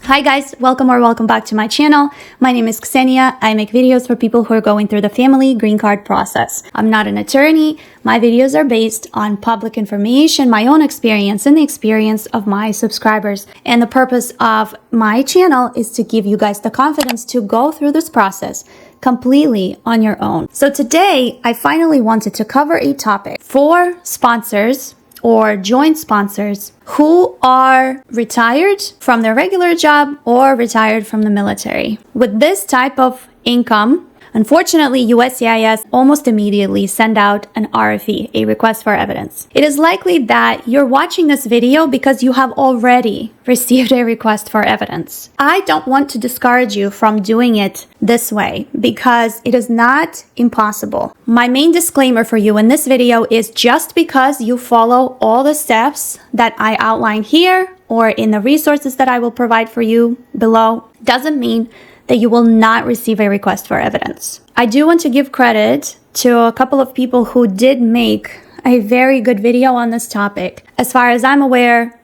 Hi guys, welcome back to my channel. My name is Ksenia. I make videos for people who are going through the family green card process. I'm not an attorney. My videos are based on public information, my own experience, and the experience of my subscribers. And the purpose of my channel is to give you guys the confidence to go through this process completely on your own. So today, I finally wanted to cover a topic for sponsors or joint sponsors who are retired from their regular job or retired from the military. With this type of income, unfortunately, USCIS almost immediately send out an RFE, a request for evidence. It is likely that you're watching this video because you have already received a request for evidence. I don't want to discourage you from doing it this way because it is not impossible. My main disclaimer for you in this video is just because you follow all the steps that I outline here or in the resources that I will provide for you below doesn't mean that you will not receive a request for evidence. I do want to give credit to a couple of people who did make a very good video on this topic. As far as I'm aware,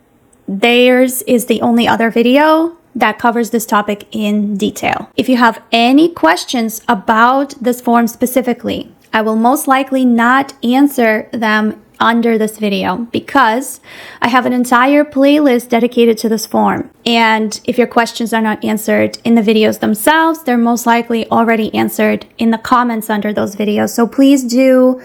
theirs is the only other video that covers this topic in detail. If you have any questions about this form specifically, I will most likely not answer them under this video because I have an entire playlist dedicated to this form. And if your questions are not answered in the videos themselves, they're most likely already answered in the comments under those videos. So please do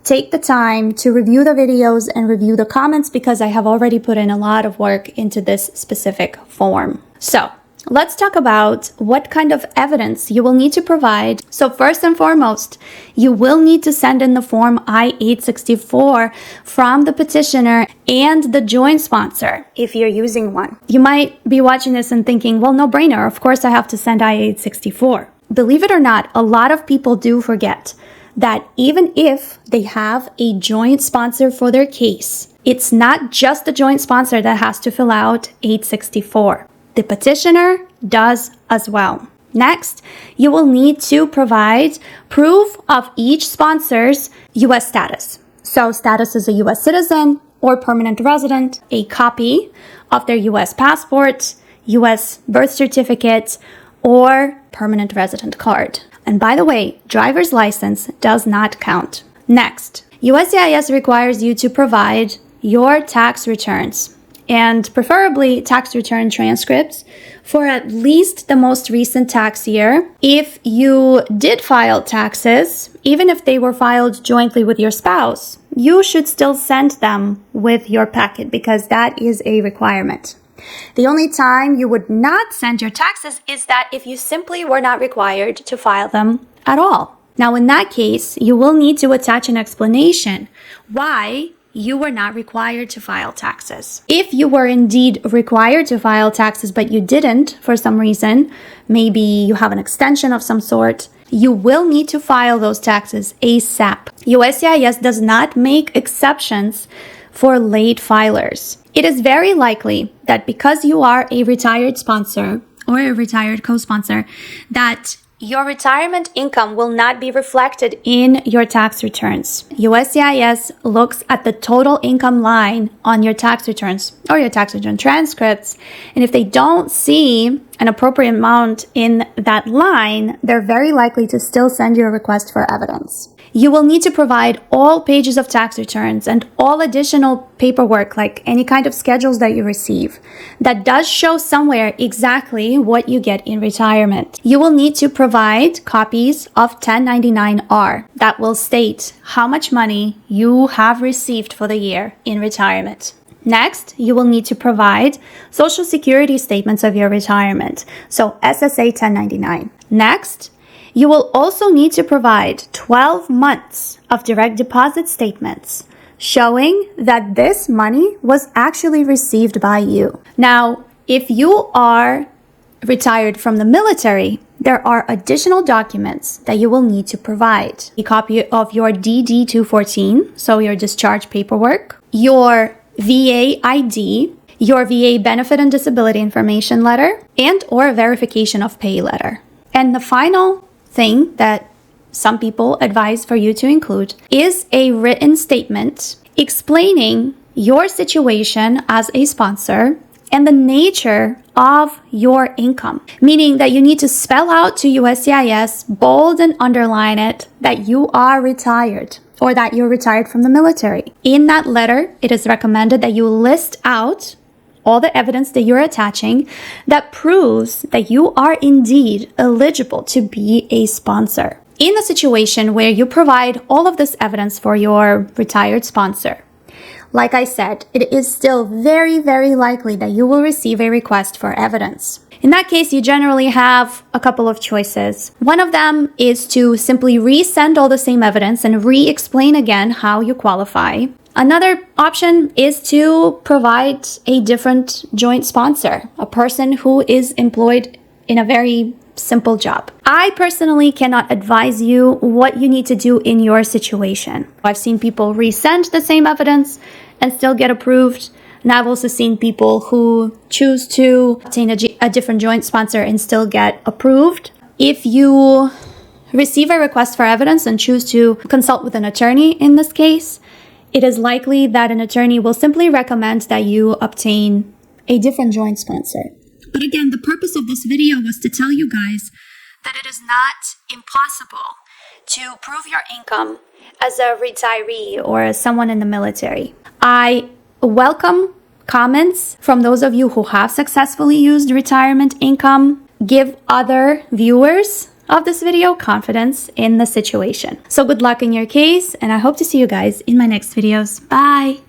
take the time to review the videos and review the comments because I have already put in a lot of work into this specific form. So let's talk about what kind of evidence you will need to provide. So first and foremost, you will need to send in the form I-864 from the petitioner and the joint sponsor if you're using one. You might be watching this and thinking, well, no brainer. Of course, I have to send I-864. Believe it or not, a lot of people do forget that even if they have a joint sponsor for their case, it's not just the joint sponsor that has to fill out 864. The petitioner does as well. Next, you will need to provide proof of each sponsor's U.S. status. So status as a U.S. citizen or permanent resident, a copy of their U.S. passport, U.S. birth certificate, or permanent resident card. And by the way, driver's license does not count. Next, USCIS requires you to provide your tax returns and preferably tax return transcripts for at least the most recent tax year. If you did file taxes, even if they were filed jointly with your spouse, you should still send them with your packet because that is a requirement. The only time you would not send your taxes is that if you simply were not required to file them at all. Now, in that case, you will need to attach an explanation why you were not required to file taxes. If you were indeed required to file taxes, but you didn't for some reason, maybe you have an extension of some sort, you will need to file those taxes ASAP. USCIS does not make exceptions for late filers. It is very likely that because you are a retired sponsor or a retired co-sponsor, that your retirement income will not be reflected in your tax returns. USCIS looks at the total income line on your tax returns or your tax return transcripts. And if they don't see an appropriate amount in that line, they're very likely to still send you a request for evidence. You will need to provide all pages of tax returns and all additional paperwork, like any kind of schedules that you receive, that does show somewhere exactly what you get in retirement. You will need to provide copies of 1099-R that will state how much money you have received for the year in retirement. Next, you will need to provide Social Security statements of your retirement, so SSA 1099. Next, you will also need to provide 12 months of direct deposit statements showing that this money was actually received by you. Now, if you are retired from the military, there are additional documents that you will need to provide. A copy of your DD-214, so your discharge paperwork, your VA ID, your VA benefit and disability information letter, and or a verification of pay letter. And the final thing that some people advise for you to include is a written statement explaining your situation as a sponsor and the nature of your income, meaning that you need to spell out to USCIS, bold and underline it, that you are retired or that you're retired from the military. In that letter, it is recommended that you list out all the evidence that you're attaching that proves that you are indeed eligible to be a sponsor. In the situation where you provide all of this evidence for your retired sponsor, like I said, it is still very, very likely that you will receive a request for evidence. In that case, you generally have a couple of choices. One of them is to simply resend all the same evidence and re-explain again how you qualify. Another option is to provide a different joint sponsor, a person who is employed in a very simple job. I personally cannot advise you what you need to do in your situation. I've seen people resend the same evidence and still get approved. And I've also seen people who choose to obtain a different joint sponsor and still get approved. If you receive a request for evidence and choose to consult with an attorney in this case, it is likely that an attorney will simply recommend that you obtain a different joint sponsor. But again, the purpose of this video was to tell you guys that it is not impossible to prove your income as a retiree or as someone in the military. I welcome comments from those of you who have successfully used retirement income. Give other viewers of this video confidence in the situation. So good luck in your case, and I hope to see you guys in my next videos. Bye!